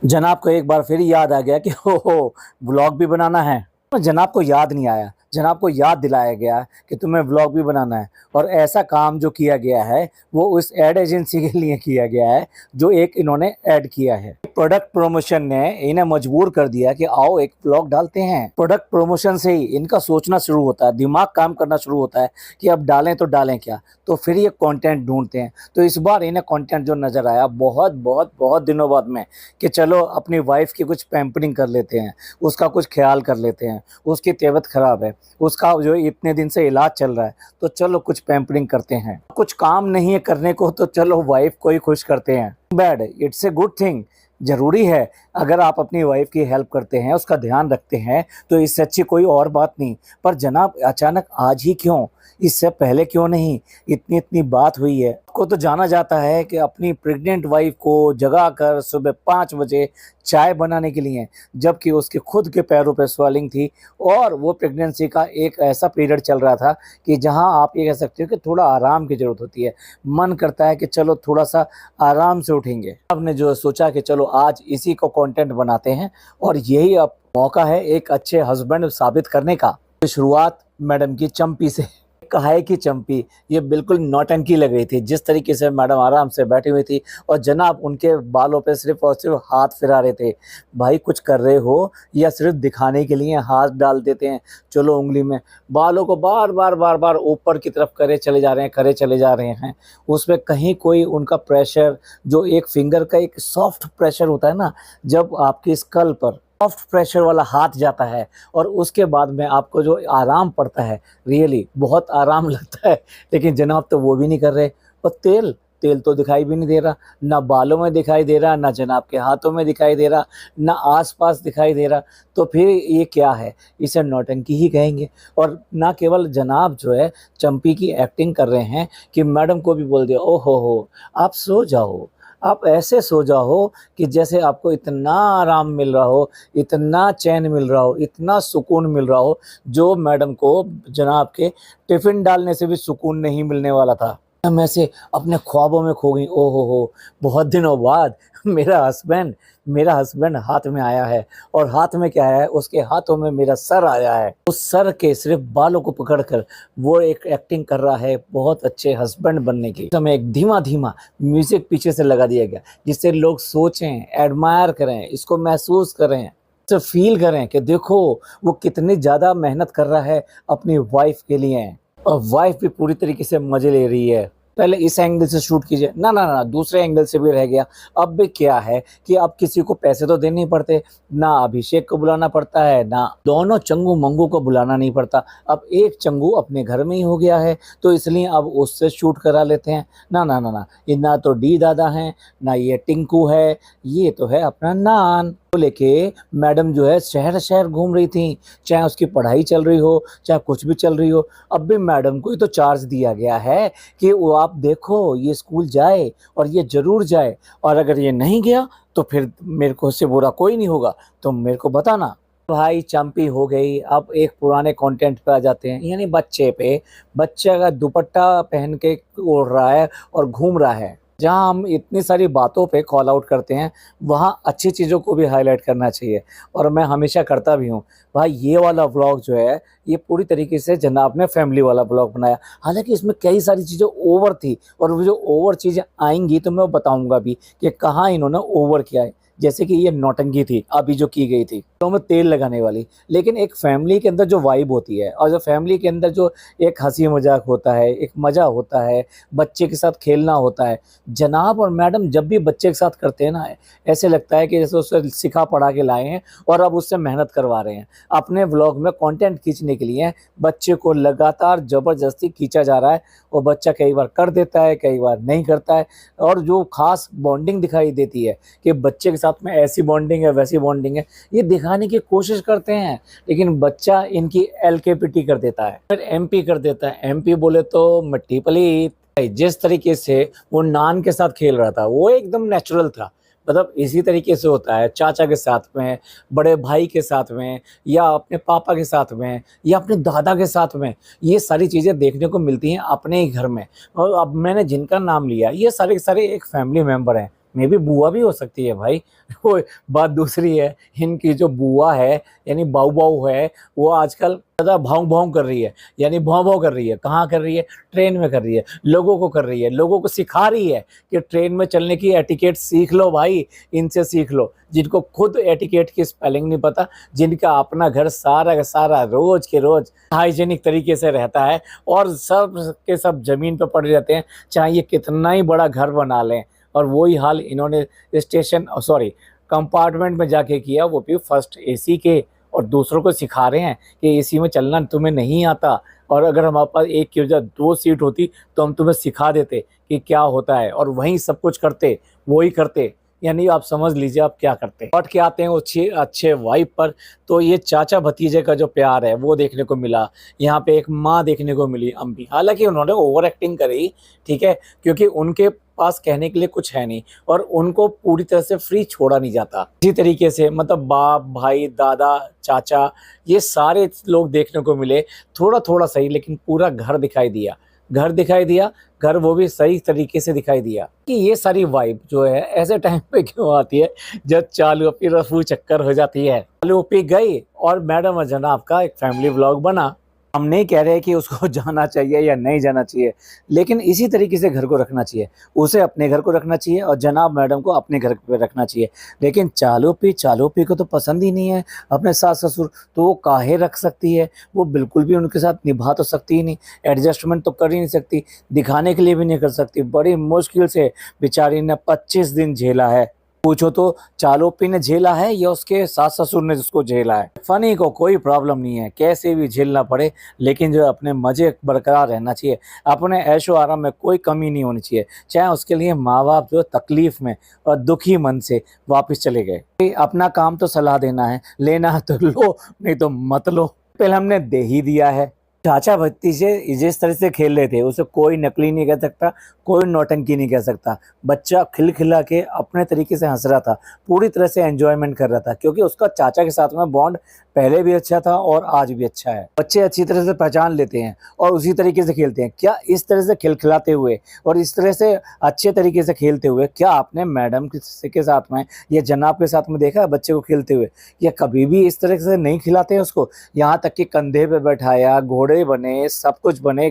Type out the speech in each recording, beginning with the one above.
जनाब को एक बार फिर याद आ गया कि हो व्लॉग भी बनाना है। पर जनाब को याद नहीं आया, जनाब को याद दिलाया गया कि तुम्हें व्लॉग भी बनाना है। और ऐसा काम जो किया गया है वो उस एड एजेंसी के लिए किया गया है जो एक इन्होंने ऐड किया है। प्रोडक्ट प्रमोशन ने इन्हें मजबूर कर दिया कि आओ एक व्लॉग डालते हैं। प्रोडक्ट प्रमोशन से ही इनका सोचना शुरू होता है, दिमाग काम करना शुरू होता है कि अब डालें तो डालें क्या। तो फिर ये कंटेंट ढूंढते हैं। तो इस बार इन्हें कंटेंट जो नज़र आया बहुत बहुत बहुत दिनों बाद में कि चलो अपनी वाइफ की कुछ पैम्परिंग कर लेते हैं, उसका कुछ ख्याल कर लेते हैं। उसकी तबीयत ख़राब है, उसका जो इतने दिन से इलाज चल रहा है, तो चलो कुछ पैम्परिंग करते हैं। कुछ काम नहीं है करने को तो चलो वाइफ को ही खुश करते हैं। Bad, it's a good thing. ज़रूरी है अगर आप अपनी वाइफ की हेल्प करते हैं, उसका ध्यान रखते हैं, तो इससे अच्छी कोई और बात नहीं। पर जनाब अचानक आज ही क्यों, इससे पहले क्यों नहीं? इतनी इतनी बात हुई है। को तो जाना जाता है कि अपनी प्रेग्नेंट वाइफ को जगा कर सुबह 5 बजे चाय बनाने के लिए, जबकि उसके खुद के पैरों पे स्वेलिंग थी और वो प्रेगनेंसी का एक ऐसा पीरियड चल रहा था कि जहां आप ये कह सकते हो कि थोड़ा आराम की ज़रूरत होती है। मन करता है कि चलो थोड़ा सा आराम से उठेंगे। आपने जो सोचा कि चलो आज इसी को कंटेंट बनाते हैं और यही अब मौका है एक अच्छे हस्बैंड साबित करने का। शुरुआत मैडम की चंपी से। कहाई की चंपी, ये बिल्कुल नौटंकी लग रही थी जिस तरीके से मैडम आराम से बैठी हुई थी और जनाब उनके बालों पे सिर्फ और सिर्फ हाथ फिरा रहे थे। भाई कुछ कर रहे हो या सिर्फ दिखाने के लिए हाथ डाल देते हैं? चलो उंगली में बालों को बार बार बार बार ऊपर की तरफ करे चले जा रहे हैं, करे चले जा रहे हैं। उसमें कहीं कोई उनका प्रेशर, जो एक फिंगर का एक सॉफ्ट प्रेशर होता है ना, जब आपकी स्कल पर सॉफ्ट प्रेशर वाला हाथ जाता है और उसके बाद में आपको जो आराम पड़ता है, रियली बहुत आराम लगता है। लेकिन जनाब तो वो भी नहीं कर रहे। और तेल तेल तो दिखाई भी नहीं दे रहा, ना बालों में दिखाई दे रहा, ना जनाब के हाथों में दिखाई दे रहा, ना आसपास दिखाई दे रहा। तो फिर ये क्या है? इसे नौटंकी ही कहेंगे। और ना केवल जनाब जो है चंपी की एक्टिंग कर रहे हैं कि मैडम को भी बोल दिया, ओ हो आप सो जाओ, आप ऐसे सो जाओ कि जैसे आपको इतना आराम मिल रहा हो, इतना चैन मिल रहा हो, इतना सुकून मिल रहा हो, जो मैडम को जनाब के टिफ़िन डालने से भी सुकून नहीं मिलने वाला था। हम ऐसे अपने ख्वाबों में खो गई। ओ हो, बहुत दिनों बाद मेरा हस्बैंड हाथ में आया है। और हाथ में क्या है? उसके हाथों में मेरा सर आया है। उस सर के सिर्फ बालों को पकड़कर वो एक एक्टिंग कर रहा है बहुत अच्छे हस्बैंड बनने की। समय एक धीमा धीमा म्यूजिक पीछे से लगा दिया गया जिससे लोग सोचें, एडमायर करें, इसको महसूस करें, तो फील करें कि देखो वो कितनी ज़्यादा मेहनत कर रहा है अपनी वाइफ के लिए और वाइफ भी पूरी तरीके से मज़े ले रही है। पहले इस एंगल से शूट कीजिए, ना ना ना दूसरे एंगल से भी रह गया। अब भी क्या है कि अब किसी को पैसे तो देने नहीं पड़ते, ना अभिषेक को बुलाना पड़ता है, ना दोनों चंगू मंगू को बुलाना नहीं पड़ता। अब एक चंगू अपने घर में ही हो गया है तो इसलिए अब उससे शूट करा लेते हैं। ना ना ना ना, ये ना तो डी दादा हैं, ना ये टिंकू है, ये तो है अपना नान। को लेके मैडम जो है शहर शहर घूम रही थी, चाहे उसकी पढ़ाई चल रही हो, चाहे कुछ भी चल रही हो। अब भी मैडम को ही तो चार्ज दिया गया है कि वो आप देखो ये स्कूल जाए और ये ज़रूर जाए, और अगर ये नहीं गया तो फिर मेरे को उससे बुरा कोई नहीं होगा, तुम मेरे को बताना। भाई चंपी हो गई। अब एक पुराने कंटेंट पे आ जाते हैं, यानी बच्चे पे। बच्चे का दुपट्टा पहन के उड़ रहा है और घूम रहा है। जहाँ हम इतनी सारी बातों पे कॉल आउट करते हैं, वहाँ अच्छी चीज़ों को भी हाईलाइट करना चाहिए और मैं हमेशा करता भी हूँ। भाई ये वाला व्लॉग जो है ये पूरी तरीके से जनाब ने फैमिली वाला व्लॉग बनाया। हालांकि इसमें कई सारी चीज़ें ओवर थी और वो जो ओवर चीज़ें आएंगी तो मैं बताऊँगा भी कि कहाँ इन्होंने ओवर किया है। जैसे कि ये नौटंकी थी अभी जो की गई थी तो में तेल लगाने वाली, लेकिन एक फैमिली के अंदर जो वाइब होती है और जो फैमिली के अंदर जो एक हंसी मजाक होता है, एक मज़ा होता है, बच्चे के साथ खेलना होता है, जनाब और मैडम जब भी बच्चे के साथ करते हैं ना, ऐसे लगता है कि जैसे उससे सिखा पढ़ा के लाए हैं और अब उससे मेहनत करवा रहे हैं। अपने व्लॉग में कंटेंट खींचने के लिए बच्चे को लगातार ज़बरदस्ती खींचा जा रहा है और बच्चा कई बार कर देता है, कई बार नहीं करता है। और जो खास बॉन्डिंग दिखाई देती है कि बच्चे के साथ में ऐसी बॉन्डिंग है, वैसी बॉन्डिंग है, ये दिखाने की कोशिश करते हैं, लेकिन बच्चा इनकी एलकेपीटी कर देता है, फिर एमपी कर देता है। एमपी बोले तो मिट्टी पलीत। जिस तरीके से वो नान के साथ खेल रहा था वो एकदम नेचुरल था। मतलब इसी तरीके से होता है चाचा के साथ में, बड़े भाई के साथ में, या अपने पापा के साथ में, या अपने दादा के साथ में। ये सारी चीज़ें देखने को मिलती हैं अपने ही घर में। और अब मैंने जिनका नाम लिया ये सारे के सारे एक फैमिली मेम्बर हैं। मे बी बुआ भी हो सकती है भाई। वो बात दूसरी है, इनकी जो बुआ है यानी बाऊ बाऊ है, वो आजकल ज़्यादा भाव भाव कर रही है, यानी भाव भाव कर रही है। कहाँ कर रही है? ट्रेन में कर रही है, लोगों को कर रही है, लोगों को सिखा रही है कि ट्रेन में चलने की एटिकेट सीख लो भाई, इनसे सीख लो, जिनको खुद एटिकेट की स्पेलिंग नहीं पता, जिनका अपना घर सारा का सारा रोज के रोज हाइजेनिक तरीके से रहता है, और सब के सब जमीन पर पड़े रहते हैं, चाहे ये कितना ही बड़ा घर बना लें। और वही हाल इन्होंने स्टेशन सॉरी कंपार्टमेंट में जाके किया, वो भी फर्स्ट एसी के, और दूसरों को सिखा रहे हैं कि एसी में चलना तुम्हें नहीं आता, और अगर हमारे पास एक की वजह 2 सीट होती तो हम तुम्हें सिखा देते कि क्या होता है, और वहीं सब कुछ करते, वही करते। यानी आप समझ लीजिए आप क्या करते हैं। लौट के आते हैं वो अच्छे वाइब पर। तो ये चाचा भतीजे का जो प्यार है वो देखने को मिला, यहाँ पे एक माँ देखने को मिली अम्बी, हालांकि उन्होंने ओवर एक्टिंग करी, ठीक है, क्योंकि उनके पास कहने के लिए कुछ है नहीं, और उनको पूरी तरह से फ्री छोड़ा नहीं जाता। इसी तरीके से मतलब बाप भाई दादा चाचा ये सारे लोग देखने को मिले, थोड़ा थोड़ा सही, लेकिन पूरा घर दिखाई दिया, घर दिखाई दिया, घर वो भी सही तरीके से दिखाई दिया। कि ये सारी वाइब जो है ऐसे टाइम पे क्यों आती है जब चालू अपी रफू चक्कर हो जाती है। चालू अपी गई और मैडम और जनाब का एक फैमिली व्लॉग बना। हम नहीं कह रहे कि उसको जाना चाहिए या नहीं जाना चाहिए, लेकिन इसी तरीके से घर को रखना चाहिए, उसे अपने घर को रखना चाहिए और जनाब मैडम को अपने घर पे रखना चाहिए। लेकिन चालू पी को तो पसंद ही नहीं है अपने सास ससुर, तो वो काहे रख सकती है? वो बिल्कुल भी उनके साथ निभा तो सकती ही नहीं, एडजस्टमेंट तो कर ही नहीं सकती, दिखाने के लिए भी नहीं कर सकती। बड़ी मुश्किल से बेचारी ने 25 दिन झेला है। पूछो तो चालोपी ने झेला है या उसके सास ससुर ने जिसको झेला है। फनी को कोई प्रॉब्लम नहीं है, कैसे भी झेलना पड़े, लेकिन जो अपने मजे बरकरार रहना चाहिए, अपने ऐशो आराम में कोई कमी नहीं होनी चाहिए। चाहे उसके लिए माँ बाप जो तकलीफ में और दुखी मन से वापस चले गए। अपना काम तो सलाह देना है, लेना है तो लो, नहीं तो मत लो। पहले हमने दे ही दिया है। चाचा भतीजे जिस तरह से खेल रहे थे उसे कोई नकली नहीं कह सकता, कोई नौटंकी नहीं कह सकता। बच्चा खिलखिला के अपने तरीके से हंस रहा था, पूरी तरह से एंजॉयमेंट कर रहा था, क्योंकि उसका चाचा के साथ में बॉन्ड पहले भी अच्छा था और आज भी अच्छा है। बच्चे अच्छी तरह से पहचान लेते हैं और उसी तरीके से खेलते हैं। क्या इस तरह से खिलखिलाते हुए और इस तरह से अच्छे तरीके से खेलते हुए क्या आपने मैडम के साथ में या जनाब के साथ में देखा है बच्चे को खेलते हुए? या कभी भी इस तरह से नहीं खिलाते हैं उसको, यहाँ तक कि कंधे पे बैठाया, घोड़े बने, सब कुछ बने,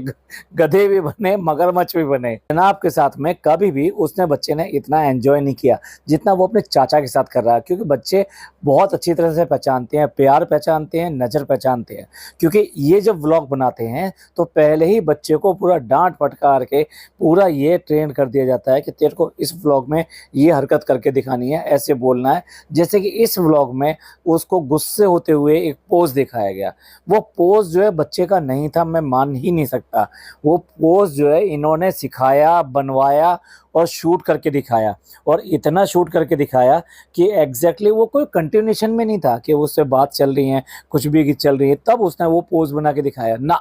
गधे भी बने, मगरमच्छ भी बने। जनाब के साथ में कभी भी उसने बच्चे ने इतना एंजॉय नहीं किया जितना वो अपने चाचा के साथ कर रहा है, क्योंकि बच्चे बहुत अच्छी तरह से पहचानते हैं, प्यार पहचानते हैं, नज़र पहचानते हैं। क्योंकि ये जब व्लॉग बनाते हैं तो पहले ही बच्चे को पूरा डांट फटकार के पूरा ये ट्रेन कर दिया जाता है कि तेरे को इस व्लॉग में ये हरकत करके दिखानी है, ऐसे बोलना है। जैसे कि इस व्लॉग में उसको गुस्से होते हुए एक पोज दिखाया गया, वो पोज जो है बच्चे का नहीं था, मैं मान ही नहीं सकता। वो पोज जो है इन्होंने सिखाया, बनवाया और शूट करके दिखाया, और इतना शूट करके दिखाया कि एग्जैक्टली वो कोई कंटिन्यूशन में नहीं था कि उससे बात चल रही है, कुछ भी चल रही है, तब उसने वो पोज बना के दिखाया ना।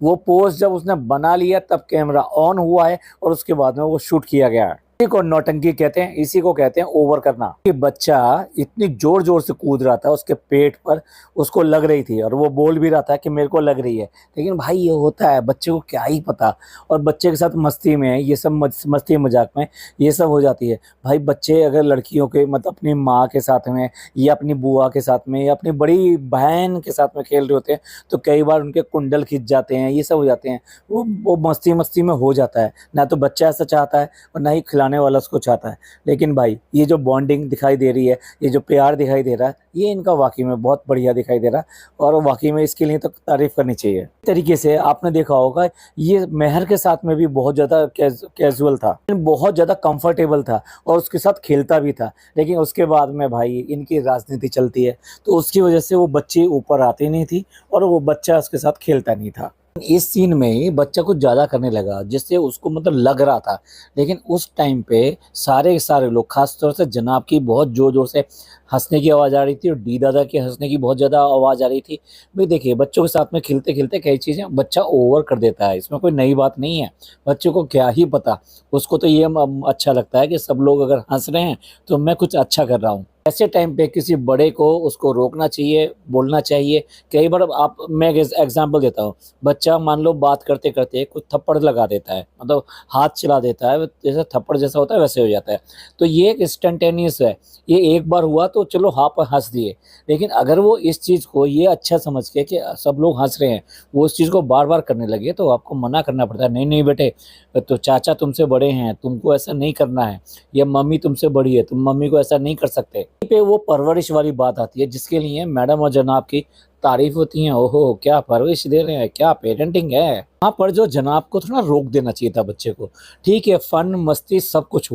वो पोज जब उसने बना लिया तब कैमरा ऑन हुआ है और उसके बाद में वो शूट किया गया है। इसी को नौटंकी कहते हैं, इसी को कहते हैं ओवर करना। कि बच्चा इतनी जोर जोर से कूद रहा था, उसके पेट पर उसको लग रही थी और वो बोल भी रहा था कि मेरे को लग रही है, लेकिन भाई ये होता है, बच्चे को क्या ही पता। और बच्चे के साथ मस्ती में ये सब मस्ती मजाक में ये सब हो जाती है। भाई बच्चे अगर लड़कियों के मतलब अपनी माँ के साथ में या अपनी बुआ के साथ में या अपनी बड़ी बहन के साथ में खेल रहे होते हैं तो कई बार उनके कुंडल खिंच जाते हैं, ये सब हो जाते हैं। वो मस्ती में हो जाता है। ना तो बच्चा ऐसा चाहता है और ना ही खिलाने वाला उसको चाहता है। लेकिन भाई ये जो बॉन्डिंग दिखाई दे रही है, ये जो प्यार दिखाई दे रहा है, ये इनका वाकई में बहुत बढ़िया दिखाई दे रहा है, और वाकई में इसके लिए तो तारीफ करनी चाहिए। इस तरीके से आपने देखा होगा ये मेहर के साथ में भी बहुत ज़्यादा कैजुअल था, बहुत ज़्यादा कंफर्टेबल था और उसके साथ खेलता भी था। लेकिन उसके बाद में भाई इनकी राजनीति चलती है तो उसकी वजह से वो बच्ची ऊपर आती नहीं थी और वो बच्चा उसके साथ खेलता नहीं था। इस सीन में ही बच्चा कुछ ज़्यादा करने लगा जिससे उसको मतलब लग रहा था। लेकिन उस टाइम पे सारे के सारे लोग, खास तौर से जनाब की बहुत जोर जोर से हंसने की आवाज़ आ रही थी और डी दादा की हंसने की बहुत ज़्यादा आवाज़ आ रही थी। भाई देखिए बच्चों के साथ में खेलते खेलते कई चीज़ें बच्चा ओवर कर देता है, इसमें कोई नई बात नहीं है। बच्चों को क्या ही पता, उसको तो ये अच्छा लगता है कि सब लोग अगर हंस रहे हैं तो मैं कुछ अच्छा कर रहा हूँ। ऐसे टाइम पे किसी बड़े को उसको रोकना चाहिए, बोलना चाहिए। कई बार आप मैं एक एग्ज़ाम्पल देता हूँ, बच्चा मान लो बात करते-करते कुछ थप्पड़ लगा देता है, मतलब हाथ चला देता है, जैसे थप्पड़ जैसा होता है वैसे हो जाता है। तो ये एक इंस्टेंटेनियस है, ये एक बार हुआ तो चलो आप हँस दिए, लेकिन अगर वो इस चीज़ को ये अच्छा समझ के कि सब लोग हँस रहे हैं, वो उस चीज़ को बार-बार करने लगे तो आपको मना करना पड़ता है, नहीं, नहीं बेटे, तो चाचा तुमसे बड़े हैं, तुमको ऐसा नहीं करना है, या मम्मी तुमसे बड़ी है, तुम मम्मी को ऐसा नहीं कर सकते। पे वो परवरिश वाली बात आती है जिसके लिए मैडम और जनाब की तारीफ होती है, ओहो क्या परवरिश दे रहे हैं, क्या पेरेंटिंग है। वहाँ पर जो जनाब को थोड़ा रोक देना चाहिए था बच्चे को। ठीक है, फन मस्ती सब कुछ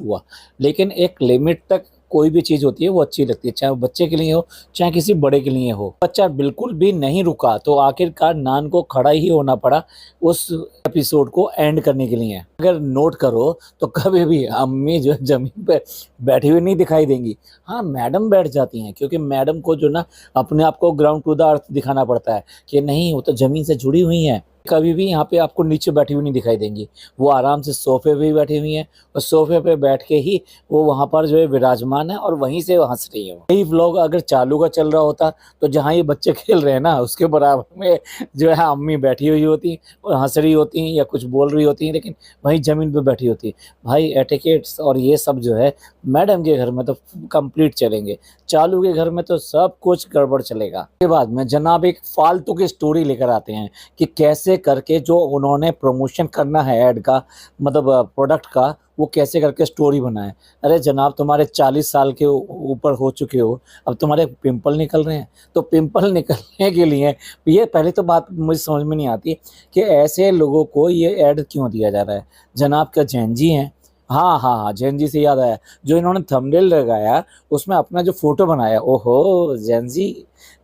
हुआ, लेकिन एक लिमिट तक कोई भी चीज़ होती है वो अच्छी लगती है, चाहे वो बच्चे के लिए हो, चाहे किसी बड़े के लिए हो। बच्चा बिल्कुल भी नहीं रुका तो आखिरकार नान को खड़ा ही होना पड़ा उस एपिसोड को एंड करने के लिए। अगर नोट करो तो कभी भी अम्मी जो है ज़मीन पे बैठी हुई नहीं दिखाई देंगी। हाँ, मैडम बैठ जाती हैं क्योंकि मैडम को जो ना अपने आप को ग्राउंड टू द अर्थ दिखाना पड़ता है कि नहीं वो तो ज़मीन से जुड़ी हुई हैं। कभी भी यहाँ पे आपको नीचे बैठी हुई नहीं दिखाई देंगी। वो आराम से सोफ़े पे ही बैठी हुई हैं और सोफ़े पे बैठ के ही वो वहाँ पर जो है विराजमान है और वहीं से वो हँस रही है। यही व्लॉग अगर चालू का चल रहा होता तो जहाँ ये बच्चे खेल रहे हैं ना उसके बराबर में जो है अम्मी बैठी हुई होती और हँस रही होती या कुछ बोल रही होती, लेकिन वहीं ज़मीन पे बैठी होती। भाई एटिकेट्स और ये सब जो है मैडम के घर में तो कंप्लीट चलेंगे, चालू के घर में तो सब कुछ गड़बड़ चलेगा। उसके बाद में जनाब एक फालतू की स्टोरी लेकर आते हैं कि कैसे करके जो उन्होंने प्रमोशन करना है ऐड का, मतलब प्रोडक्ट का, वो कैसे करके स्टोरी बनाए। अरे जनाब तुम्हारे 40 साल के ऊपर हो चुके हो, अब तुम्हारे पिंपल निकल रहे हैं, तो पिंपल निकलने के लिए ये पहले तो बात मुझे समझ में नहीं आती कि ऐसे लोगों को ये ऐड क्यों दिया जा रहा है। जनाब क्या जैन जी हैं? हाँ, हाँ, हाँ, जैन जी से याद आया, जो इन्होंने थंबनेल लगाया उसमें अपना जो फ़ोटो बनाया, ओहो!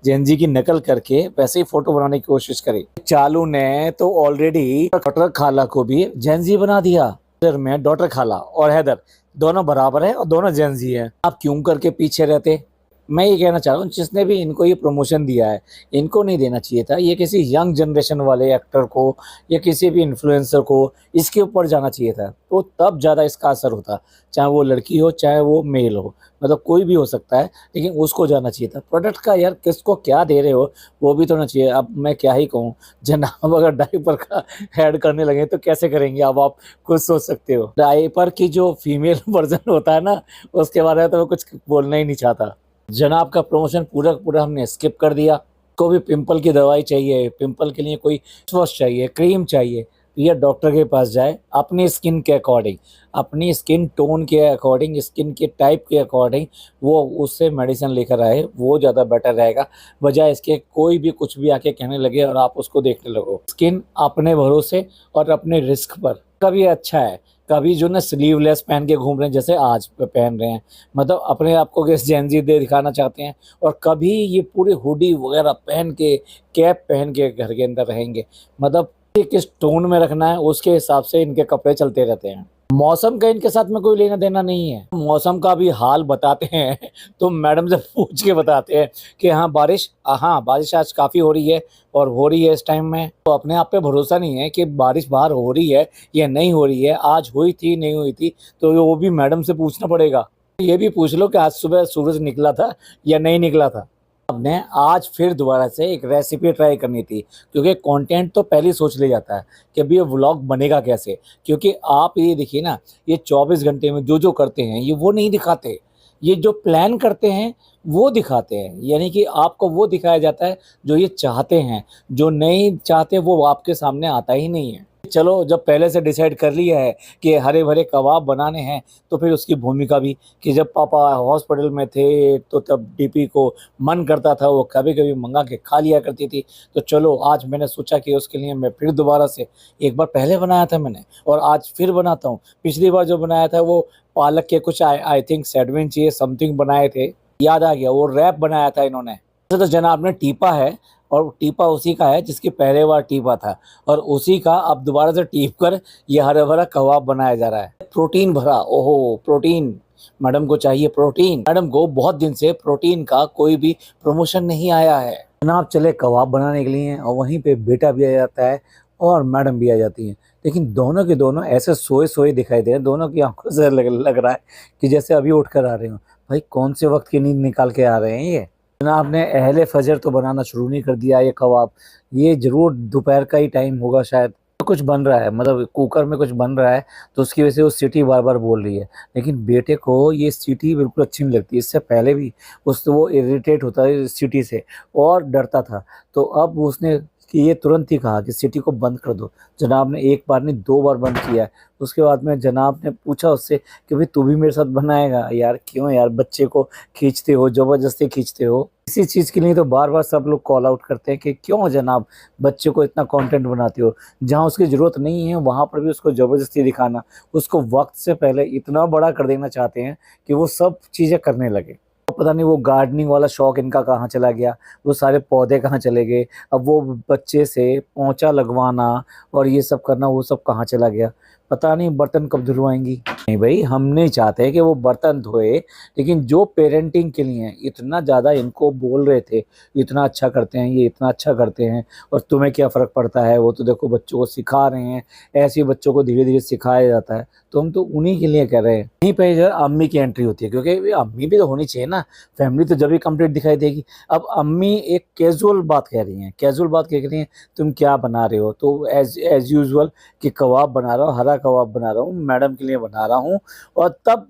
जैन जी की नकल करके वैसे ही फ़ोटो बनाने की कोशिश करी। चालू ने तो ऑलरेडी डॉक्टर खाला को भी जैन जी बना दिया। इधर में डॉक्टर खाला और हैदर दोनों बराबर हैं और दोनों जैन जी हैं। आप क्यों करके पीछे रहते? मैं ये कहना चाह रहा हूँ जिसने भी इनको ये प्रमोशन दिया है, इनको नहीं देना चाहिए था। ये किसी यंग जनरेशन वाले एक्टर को या किसी भी इन्फ्लुएंसर को इसके ऊपर जाना चाहिए था, तो तब ज़्यादा इसका असर होता। चाहे वो लड़की हो, चाहे वो मेल हो, मतलब कोई भी हो सकता है, लेकिन उसको जाना चाहिए था। प्रोडक्ट का यार किसको क्या दे रहे हो, वो भी तो होना चाहिए। अब मैं क्या ही कहूँ, जनाब अगर डायपर का ऐड करने लगे तो कैसे करेंगे, अब आप खुद सोच सकते हो। डायपर की जो फीमेल वर्ज़न होता है ना, उसके बारे में तो मैं कुछ बोलना ही नहीं चाहता। जनाब का प्रमोशन पूरा का पूरा हमने स्किप कर दिया। को भी पिंपल की दवाई चाहिए, पिंपल के लिए कोई फेस वॉश चाहिए, क्रीम चाहिए, तो ये डॉक्टर के पास जाए अपनी स्किन के अकॉर्डिंग, अपनी स्किन टोन के अकॉर्डिंग, स्किन के टाइप के अकॉर्डिंग वो उससे मेडिसिन लेकर आए, वो ज़्यादा बेटर रहेगा। बजाय इसके कोई भी कुछ भी आके कहने लगे और आप उसको देखने लगो। स्किन अपने भरोसे और अपने रिस्क पर। कभी अच्छा है, कभी जो ना स्लीवलेस पहन के घूम रहे हैं जैसे आज पहन रहे हैं, मतलब अपने आप को किस जेन ज़ी दिखाना चाहते हैं, और कभी ये पूरे हुडी वगैरह पहन के, कैप पहन के घर के अंदर रहेंगे। मतलब किस टोन में रखना है उसके हिसाब से इनके कपड़े चलते रहते हैं। मौसम का इनके साथ में कोई लेना देना नहीं है। मौसम का भी हाल बताते हैं तो मैडम से पूछ के बताते हैं कि हाँ बारिश आज काफ़ी हो रही है और हो रही है इस टाइम में। तो अपने आप पे भरोसा नहीं है कि बारिश बाहर हो रही है या नहीं हो रही है, आज हुई थी नहीं हुई थी, तो वो भी मैडम से पूछना पड़ेगा। ये भी पूछ लो कि आज सुबह सूरज निकला था या नहीं निकला था। हमने आज फिर दोबारा से एक रेसिपी ट्राई करनी थी, क्योंकि कंटेंट तो पहले ही सोच लिया जाता है कि अभी ये व्लॉग बनेगा कैसे। क्योंकि आप ये देखिए ना, ये 24 घंटे में जो जो करते हैं ये वो नहीं दिखाते, ये जो प्लान करते हैं वो दिखाते हैं। यानी कि आपको वो दिखाया जाता है जो ये चाहते हैं, जो नहीं चाहते वो आपके सामने आता ही नहीं है। चलो जब पहले से डिसाइड कर लिया है कि हरे भरे कबाब बनाने हैं, तो फिर उसकी भूमिका भी कि जब पापा हॉस्पिटल में थे तो तब डीपी को मन करता था वो कभी कभी मंगा के खा लिया करती थी। तो चलो आज मैंने सोचा कि उसके लिए मैं फिर दोबारा से, एक बार पहले बनाया था मैंने और आज फिर बनाता हूँ। पिछली बार जो बनाया था वो पालक के कुछ आई थिंक सैंडविच ये समथिंग बनाए थे, याद आ गया, वो रैप बनाया था इन्होंने। तो जनाब ने टीपा है और टीपा उसी का है जिसकी पहले बार टीपा था, और उसी का अब दोबारा से टीप कर ये हरा भरा कबाब बनाया जा रहा है। प्रोटीन भरा, ओहो प्रोटीन, मैडम को चाहिए प्रोटीन। मैडम को बहुत दिन से प्रोटीन का कोई भी प्रमोशन नहीं आया है। जनाब चले कबाब बनाने के लिए और वहीं पे बेटा भी आ जाता है और मैडम भी आ जाती हैं, लेकिन दोनों के दोनों ऐसे सोए सोए दिखाई दे रहे हैं। दोनों की आंखों से लग रहा है कि जैसे अभी उठ कर आ रहे हो। भाई कौन से वक्त की नींद निकाल के आ रहे हैं ये। जनाब ने अहले फजर तो बनाना शुरू नहीं कर दिया ये कबाब। ये जरूर दोपहर का ही टाइम होगा शायद। कुछ बन रहा है, मतलब कुकर में कुछ बन रहा है, तो उसकी वजह से वो सीटी बार बार बोल रही है। लेकिन बेटे को ये सीटी बिल्कुल अच्छी नहीं लगती। इससे पहले भी उससे वो इरिटेट होता है सीटी से और डरता था। तो अब उसने कि ये तुरंत ही कहा कि सीटी को बंद कर दो। जनाब ने एक बार नहीं 2 बार बंद किया है। उसके बाद में जनाब ने पूछा उससे कि भाई तू भी मेरे साथ बनाएगा। यार क्यों यार, बच्चे को खींचते हो, जबरदस्ती खींचते हो। इसी चीज़ के लिए तो बार बार सब लोग कॉल आउट करते हैं कि क्यों जनाब बच्चे को इतना कंटेंट बनाते हो। जहाँ उसकी ज़रूरत नहीं है वहाँ पर भी उसको ज़बरदस्ती दिखाना, उसको वक्त से पहले इतना बड़ा कर देना चाहते हैं कि वो सब चीज़ें करने लगे। पता नहीं वो गार्डनिंग वाला शौक इनका कहाँ चला गया, वो सारे पौधे कहाँ चले गए। अब वो बच्चे से पोंछा लगवाना और ये सब करना, वो सब कहाँ चला गया। पता नहीं बर्तन कब धुलवाएंगी। नहीं भाई, हम नहीं चाहते कि वो बर्तन धोए, लेकिन जो पेरेंटिंग के लिए इतना ज़्यादा इनको बोल रहे थे, इतना अच्छा करते हैं ये, इतना अच्छा करते हैं, और तुम्हें क्या फ़र्क पड़ता है, वो तो देखो बच्चों को सिखा रहे हैं। ऐसे ही बच्चों को धीरे धीरे सिखाया जाता है। तो हम तो उन्हीं के लिए कह रहे हैं। यहीं पे जो है अम्मी की एंट्री होती है, क्योंकि अम्मी भी तो होनी चाहिए ना। फैमिली तो जब भी कंप्लीट दिखाई देगी। अब अम्मी एक कैजुअल बात कह रही हैं, कैजुअल बात कह रही हैं, तुम क्या बना रहे हो। तो एज यूजुअल कि कबाब बना रहा हूँ, हरा कबाब बना रहा हूँ, मैडम के लिए बना रहा हूँ। और तब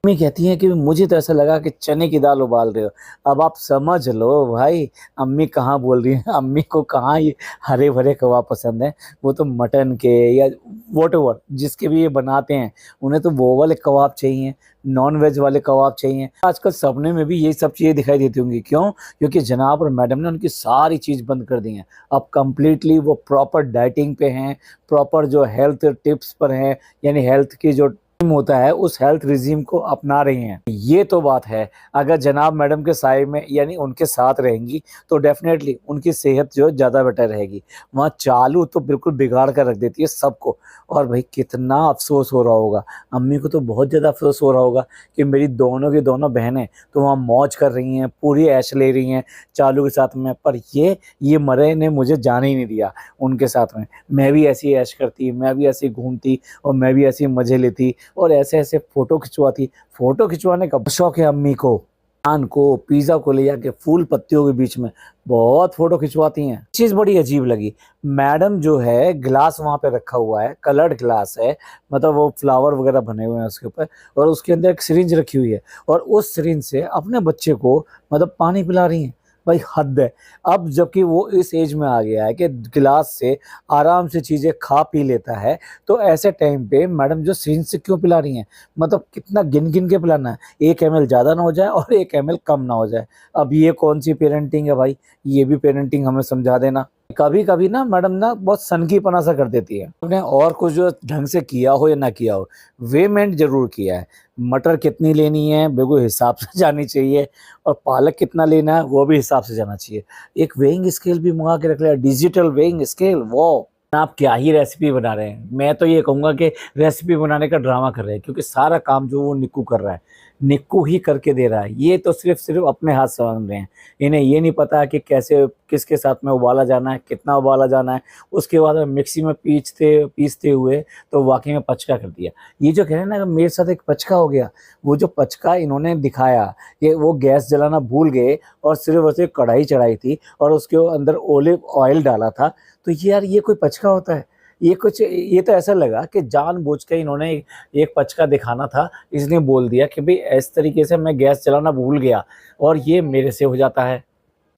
अम्मी कहती हैं कि मुझे तो ऐसा लगा कि चने की दाल उबाल रहे हो। अब आप समझ लो भाई अम्मी कहाँ बोल रही हैं। अम्मी को कहाँ ये हरे भरे कबाब पसंद है। वो तो मटन के या वॉटएवर जिसके भी ये बनाते हैं, उन्हें तो वो वाले कबाब चाहिए, नॉन वेज वाले कबाब चाहिए। आजकल सपने में भी ये सब चीज़ें दिखाई देती होंगी। क्यों? क्योंकि जनाब और मैडम ने उनकी सारी चीज़ बंद कर दी हैं। अब कंप्लीटली वो प्रॉपर डाइटिंग पे हैं, प्रॉपर जो हेल्थ टिप्स पर हैं, यानी हेल्थ की जो होता है उस हेल्थ रिजीम को अपना रही हैं। ये तो बात है। अगर जनाब मैडम के साय में यानी उनके साथ रहेंगी तो डेफिनेटली उनकी सेहत जो ज़्यादा बेटर रहेगी। वहाँ चालू तो बिल्कुल बिगाड़ कर रख देती है सबको। और भाई कितना अफसोस हो रहा होगा, अम्मी को तो बहुत ज़्यादा अफसोस हो रहा होगा कि मेरी दोनों की दोनों बहनें तो वहाँ मौज कर रही हैं, पूरी ऐश ले रही हैं चालू के साथ में। पर ये मरे ने मुझे जाने ही नहीं दिया उनके साथ में। मैं भी ऐसी ऐश करती, मैं भी ऐसी घूमती और मैं भी ऐसी मज़े लेती और ऐसे ऐसे फ़ोटो खिंचवाती। फ़ोटो खिंचवाने का शौक है अम्मी को। पान को, पिज़्ज़ा को ले जाके फूल पत्तियों के बीच में बहुत फ़ोटो खिंचवाती हैं। चीज़ बड़ी अजीब लगी, मैडम जो है ग्लास वहाँ पे रखा हुआ है, कलर्ड ग्लास है, मतलब वो फ्लावर वगैरह बने हुए हैं उसके ऊपर, और उसके अंदर एक सिरिंज रखी हुई है और उस सिरिंज से अपने बच्चे को मतलब पानी पिला रही हैं। भाई हद है। अब जबकि वो इस एज में आ गया है कि गिलास से आराम से चीज़ें खा पी लेता है, तो ऐसे टाइम पे मैडम जो सिरिंज से क्यों पिला रही हैं। मतलब कितना गिन गिन के पिलाना है, 1 ml ज़्यादा ना हो जाए और 1 ml कम ना हो जाए। अब ये कौन सी पेरेंटिंग है भाई, ये भी पेरेंटिंग हमें समझा देना। कभी कभी ना मैडम ना बहुत सनकीपना सा कर देती है। आपने और कुछ जो ढंग से किया हो या ना किया हो, वेमेंट जरूर किया है। मटर कितनी लेनी है बिल्कुल हिसाब से जानी चाहिए, और पालक कितना लेना है वो भी हिसाब से जाना चाहिए। एक वेइंग स्केल भी मंगा के रख लिया, डिजिटल वेइंग स्केल। वो आप क्या ही रेसिपी बना रहे हैं। मैं तो ये कहूँगा कि रेसिपी बनाने का ड्रामा कर रहे हैं, क्योंकि सारा काम जो वो निक्कू कर रहा है, निक्कू ही करके दे रहा है। ये तो सिर्फ अपने हाथ समझ रहे हैं। इन्हें ये नहीं पता कि कैसे किसके साथ में उबाला जाना है, कितना उबाला जाना है। उसके बाद में मिक्सी में पीसते हुए तो वाकई में पचका कर दिया। ये जो कह रहे हैं ना मेरे साथ एक पचका हो गया, वो जो पचका इन्होंने दिखाया, ये वो गैस जलाना भूल गए और सिर्फ वैसे कढ़ाई चढ़ाई थी और उसके अंदर ओलिव ऑयल डाला था। तो ये यार ये कोई पचका होता है? ये तो ऐसा लगा कि जानबूझ के इन्होंने एक पचका दिखाना था, इसने बोल दिया कि भाई इस तरीके से मैं गैस चलाना भूल गया और ये मेरे से हो जाता है।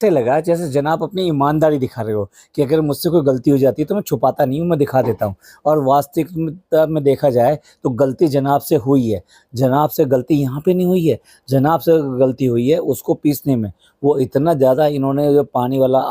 ऐसे लगा जैसे जनाब अपनी ईमानदारी दिखा रहे हो कि अगर मुझसे कोई गलती हो जाती है तो मैं छुपाता नहीं हूँ, मैं दिखा देता हूँ। और वास्तविकता में देखा जाए तो गलती जनाब से हुई है। जनाब से गलती यहाँ पे नहीं हुई है, जनाब से गलती हुई है उसको पीसने में। वो इतना ज़्यादा इन्होंने जो पानी वाला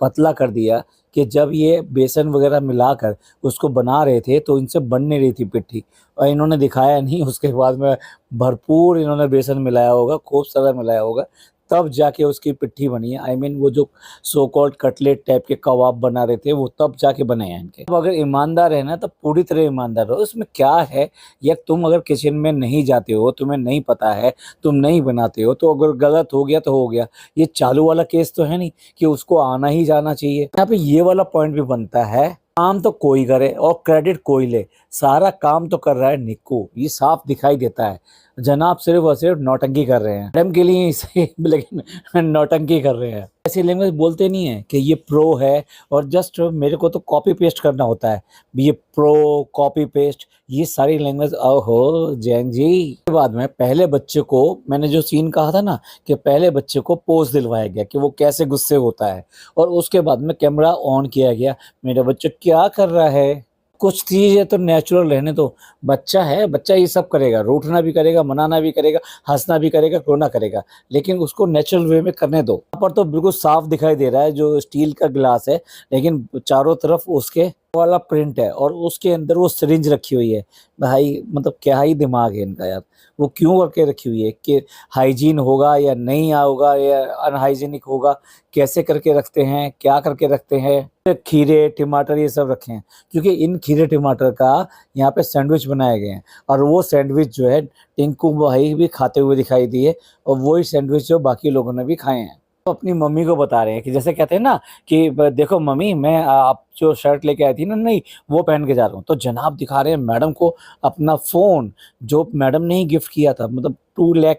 पतला कर दिया कि जब ये बेसन वगैरह मिलाकर उसको बना रहे थे तो इनसे बन नहीं रही थी पिट्ठी, और इन्होंने दिखाया नहीं। उसके बाद में भरपूर इन्होंने बेसन मिलाया होगा, खूब सारा मिलाया होगा, तब जाके उसकी पिट्ठी बनी है। वो जो सो कॉल्ड कटलेट टाइप के कबाब बना रहे थे वो तब जाके बने हैं इनके। अब अगर ईमानदार है ना तो पूरी तरह ईमानदार रहो। इसमें क्या है, या तुम अगर किचन में नहीं जाते हो, तुम्हें नहीं पता है, तुम नहीं बनाते हो, तो अगर गलत हो गया तो हो गया। ये चालू वाला केस तो है नहीं कि उसको आना ही जाना चाहिए। यहाँ पे ये वाला पॉइंट भी बनता है, काम तो कोई करे और क्रेडिट कोई ले। सारा काम तो कर रहा है निक्कू, ये साफ दिखाई देता है। जनाब सिर्फ और सिर्फ नौटंकी कर रहे हैं, मैडम के लिए इसे लेकिन नौटंकी कर रहे हैं। ऐसी लैंग्वेज बोलते नहीं है कि ये प्रो है और जस्ट मेरे को तो कॉपी पेस्ट करना होता है, ये प्रो कॉपी पेस्ट, ये सारी लैंग्वेज। ओहो जैन जी, के बाद में पहले बच्चे को, मैंने जो सीन कहा था ना कि पहले बच्चे को पोज दिलवाया गया कि वो कैसे गुस्से होता है, और उसके बाद में कैमरा ऑन किया गया, मेरा बच्चा क्या कर रहा है। कुछ चीज़ें तो नेचुरल रहने दो, बच्चा है, बच्चा ये सब करेगा, रूठना भी करेगा, मनाना भी करेगा, हंसना भी करेगा, रोना करेगा, लेकिन उसको नेचुरल वे में करने दो। यहाँ पर तो बिल्कुल साफ दिखाई दे रहा है जो स्टील का गिलास है, लेकिन चारों तरफ उसके वाला प्रिंट है और उसके अंदर वो सिरिंज रखी हुई है। भाई मतलब क्या ही दिमाग है इनका यार, वो क्यों करके रखी हुई है कि हाइजीन होगा या नहीं होगा या अनहाइजीनिक होगा, कैसे करके रखते हैं, क्या करके रखते हैं। खीरे टमाटर ये सब रखे हैं क्योंकि इन खीरे टमाटर का यहाँ पे सैंडविच बनाए गए हैं, और वो सैंडविच जो है टिंकू भाई भी खाते हुए दिखाई दिए, और वही सैंडविच जो बाकी लोगों ने भी खाए हैं। तो अपनी मम्मी को बता रहे हैं कि जैसे कहते हैं ना कि देखो मम्मी, मैं आप जो शर्ट लेके आई थी ना, नहीं वो पहन के जा रहा हूँ। तो जनाब दिखा रहे हैं मैडम को अपना फ़ोन, जो मैडम ने ही गिफ्ट किया था, मतलब 2 लाख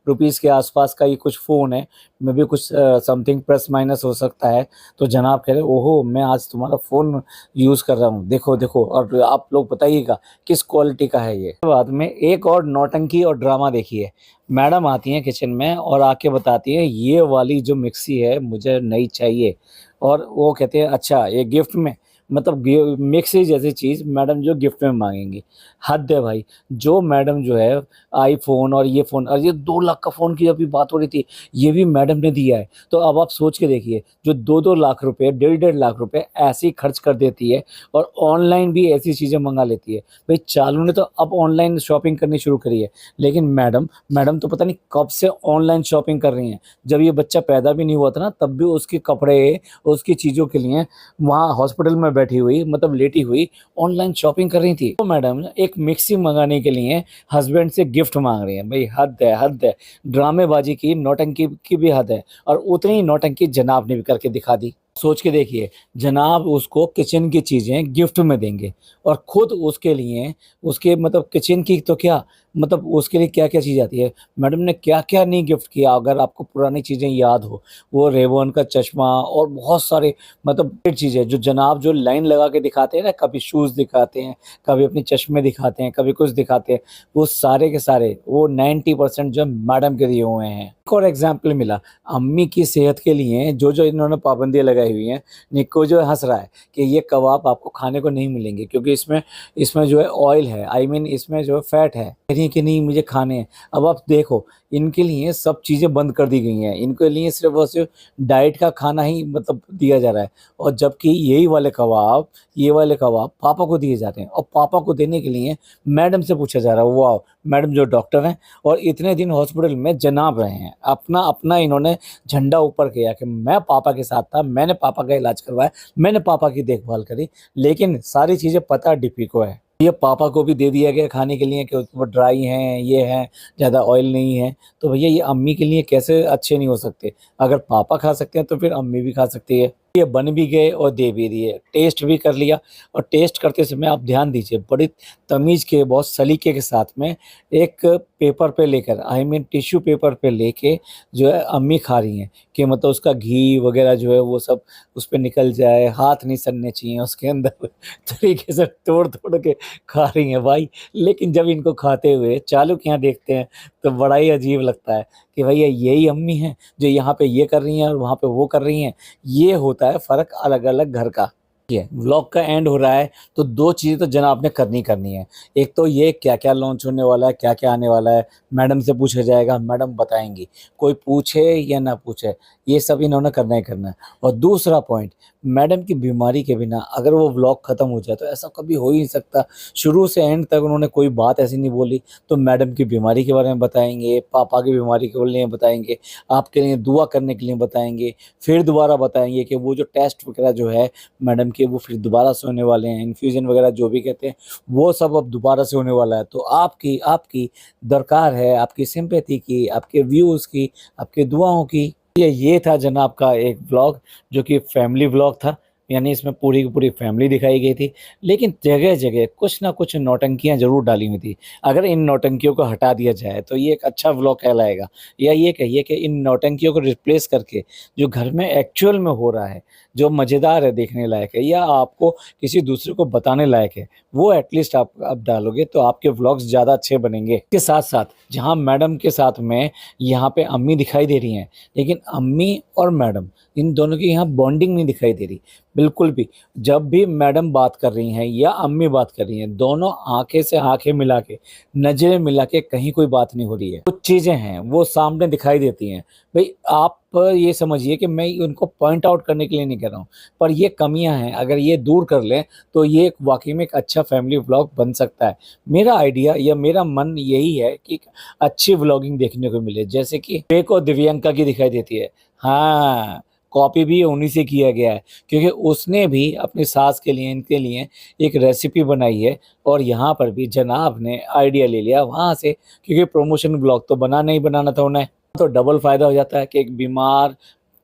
रुपीज़ के आसपास का ये कुछ फ़ोन है, मे भी कुछ समथिंग प्लस माइनस हो सकता है। तो जनाब कह रहे ओहो मैं आज तुम्हारा फ़ोन यूज़ कर रहा हूँ, देखो देखो, और आप लोग बताइएगा किस क्वालिटी का है ये। बाद में एक और नौटंकी और ड्रामा देखिए, मैडम आती हैं किचन में और आके बताती हैं ये वाली जो मिक्सी है मुझे नई चाहिए, और वो कहते हैं अच्छा ये गिफ्ट में, मतलब मिक्सी जैसी चीज़ मैडम जो गिफ्ट में मांगेंगी। हद है भाई, जो मैडम जो है आईफोन और ये फ़ोन, और ये 2 लाख का फ़ोन की अभी बात हो रही थी, ये भी मैडम ने दिया है। तो अब आप सोच के देखिए, जो 2-2 लाख रुपए, 1.5-1.5 लाख रुपए ऐसे ही खर्च कर देती है और ऑनलाइन भी ऐसी चीज़ें मंगा लेती है। भाई चालू ने तो अब ऑनलाइन शॉपिंग करनी शुरू करी है, लेकिन मैडम मैडम तो पता नहीं कब से ऑनलाइन शॉपिंग कर रही हैं। जब ये बच्चा पैदा भी नहीं हुआ था ना, तब भी उसके कपड़े, उसकी चीज़ों के लिए वहाँ हॉस्पिटल में बैठी हुई, मतलब लेटी हुई ऑनलाइन शॉपिंग कर रही थी। तो मैडम एक मिक्सी मंगाने के लिए हस्बैंड से गिफ्ट मांग रही हैं। भाई हद है, हद है, ड्रामेबाजी की, नौटंकी की भी हद है, और उतनी ही नौटंकी जनाब ने भी करके दिखा दी। सोच के देखिए, जनाब उसको किचन की चीज़ें गिफ्ट में देंगे और खुद उसके लिए, उसके मतलब किचन की तो क्या, मतलब उसके लिए क्या क्या चीज़ आती है, मैडम ने क्या क्या नहीं गिफ्ट किया। अगर आपको पुरानी चीज़ें याद हो, वो रेवॉन का चश्मा और बहुत सारे मतलब चीज़ें जो जनाब जो लाइन लगा के दिखाते हैं ना, कभी शूज़ दिखाते हैं, कभी अपने चश्मे दिखाते हैं, कभी कुछ दिखाते हैं, वो सारे के सारे वो 90% जो मैडम के दिए हुए हैं। एक और एग्जाम्पल मिला, अम्मी की सेहत के लिए जो जो इन्होंने पाबंदियाँ लगाई हुई हैं। निक्को जो हंस रहा है कि ये कबाब आपको खाने को नहीं मिलेंगे क्योंकि इसमें इसमें जो है ऑयल है, आई मीन इसमें जो है फैट है, कह रही है कि नहीं मुझे खाने हैं। अब आप देखो, इनके लिए सब चीज़ें बंद कर दी गई हैं, इनके लिए सिर्फ और सिर्फ डाइट का खाना ही मतलब दिया जा रहा है, और जबकि यही वाले कबाब, ये वाले कबाब पापा को दिए जाते हैं, और पापा को देने के लिए मैडम से पूछा जा रहा है। वाह, मैडम जो डॉक्टर हैं और इतने दिन हॉस्पिटल में जनाब रहे हैं, अपना अपना इन्होंने झंडा ऊपर किया कि मैं पापा के साथ था, मैंने पापा का इलाज करवाया, मैंने पापा की देखभाल करी, लेकिन सारी चीज़ें पता डीपी को है। ये पापा को भी दे दिया गया खाने के लिए कि वो ड्राई हैं, ये हैं, ज़्यादा ऑयल नहीं है। तो भैया ये अम्मी के लिए कैसे अच्छे नहीं हो सकते? अगर पापा खा सकते हैं तो फिर अम्मी भी खा सकती है। ये बन भी गए और दे भी दिए, टेस्ट भी कर लिया, और टेस्ट करते समय आप ध्यान दीजिए, बड़ी तमीज़ के, बहुत सलीके के साथ में एक पेपर पे लेकर, आई मीन टिश्यू पेपर पे लेके जो है अम्मी खा रही हैं कि मतलब उसका घी वगैरह जो है वो सब उस पे निकल जाए, हाथ नहीं सड़ने चाहिए उसके अंदर तरीके से तोड़-तोड़ के खा रही हैं भाई। लेकिन जब इनको खाते हुए चालू के यहाँ देखते हैं तो बड़ा ही अजीब लगता है कि भैया यही अम्मी हैं जो यहाँ पे ये कर रही हैं और वहाँ पे वो कर रही हैं। ये होता है फ़र्क अलग-अलग घर का। है व्लॉग का एंड हो रहा है, तो 2 चीज़ें तो जनाब ने करनी करनी है। एक तो ये क्या-क्या लॉन्च होने वाला है, क्या-क्या आने वाला है, मैडम से पूछा जाएगा, मैडम बताएँगी। कोई पूछे या ना पूछे, ये सब इन्होंने करना ही करना है। और दूसरा पॉइंट, मैडम की बीमारी के बिना अगर वो व्लॉग ख़त्म हो जाए तो ऐसा कभी हो ही नहीं सकता। शुरू से एंड तक उन्होंने कोई बात ऐसी नहीं बोली, तो मैडम की बीमारी के बारे में बताएँगे, पापा की बीमारी के लिए बताएँगे, आपके लिए दुआ करने के लिए बताएँगे, फिर दोबारा बताएँगे कि वो जो टेस्ट वगैरह जो है मैडम के, वो फिर दोबारा से होने वाले हैं, इन्फ्यूज़न वगैरह जो भी कहते हैं, वो सब अब दोबारा से होने वाला है। तो आपकी आपकी दरकार है, आपकी सिम्पैथी की, आपके व्यूज़ की, आपकी दुआओं की। ये था जनाब का एक व्लॉग जो कि फैमिली व्लॉग था। यानी इसमें पूरी की पूरी फैमिली दिखाई गई थी, लेकिन जगह-जगह कुछ ना कुछ नौटंकियाँ ज़रूर डाली हुई थी। अगर इन नौटंकियों को हटा दिया जाए तो ये एक अच्छा व्लॉग कहलाएगा, या ये कहिए कि इन नौटंकियों को रिप्लेस करके जो घर में एक्चुअल में हो रहा है, जो मज़ेदार है, देखने लायक है या आपको किसी दूसरे को बताने लायक है, वो एटलीस्ट आप डालोगे तो आपके व्लॉग्स ज़्यादा अच्छे बनेंगे। इसके साथ-साथ जहाँ मैडम के साथ में यहाँ पे अम्मी दिखाई दे रही हैं, लेकिन अम्मी और मैडम इन दोनों की यहाँ बॉन्डिंग नहीं दिखाई दे रही, बिल्कुल भी। जब भी मैडम बात कर रही हैं या अम्मी बात कर रही हैं, दोनों आँखें से आँखें मिला के, नज़रें मिला के कहीं कोई बात नहीं हो रही है। कुछ चीज़ें हैं वो सामने दिखाई देती हैं। भई आप ये समझिए कि मैं उनको पॉइंट आउट करने के लिए नहीं कह रहा हूँ, पर ये कमियाँ हैं, अगर ये दूर कर लें तो ये वाक़ई में एक अच्छा फैमिली व्लॉग बन सकता है। मेरा आइडिया या मेरा मन यही है कि अच्छी व्लॉगिंग देखने को मिले, जैसे कि विवेक और दिव्यंका की दिखाई देती है। हाँ, कॉपी भी उन्हीं से किया गया है, क्योंकि उसने भी अपनी सास के लिए, इनके लिए एक रेसिपी बनाई है और यहाँ पर भी जनाब ने आइडिया ले लिया वहाँ से, क्योंकि प्रमोशन ब्लॉग तो बनाना ही बनाना था उन्हें। तो डबल फ़ायदा हो जाता है कि एक बीमार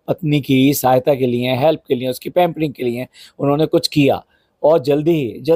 पत्नी की सहायता के लिए, हेल्प के लिए, उसकी पैम्परिंग के लिए उन्होंने कुछ किया, और जल्दी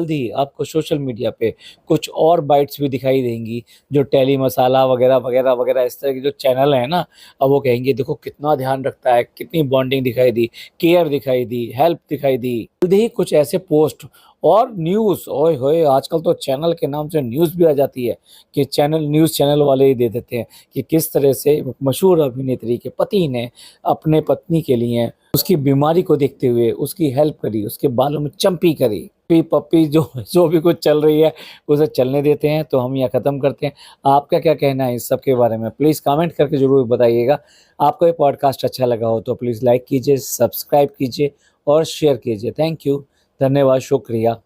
ही आपको सोशल मीडिया पे कुछ और बाइट्स भी दिखाई देंगी, जो टेली मसाला वगैरह इस तरह के जो चैनल हैं ना, अब वो कहेंगे देखो कितना ध्यान रखता है, कितनी बॉन्डिंग दिखाई दी, केयर दिखाई दी, हेल्प दिखाई दी। जल्दी ही कुछ ऐसे पोस्ट और न्यूज़, ओए होए! आजकल तो चैनल के नाम से न्यूज़ भी आ जाती है कि न्यूज़ चैनल वाले ही दे देते हैं कि किस तरह से मशहूर अभिनेत्री के पति ने अपने पत्नी के लिए उसकी बीमारी को देखते हुए उसकी हेल्प करी, उसके बालों में चंपी करी। पप्पी जो जो भी कुछ चल रही है, उसे चलने देते हैं, तो हम यहाँ ख़त्म करते हैं। आपका क्या कहना है इस सब के बारे में? प्लीज़ कमेंट करके ज़रूर बताइएगा। आपको ये पॉडकास्ट अच्छा लगा हो तो प्लीज़ लाइक कीजिए, सब्सक्राइब कीजिए और शेयर कीजिए। थैंक यू, धन्यवाद, शुक्रिया।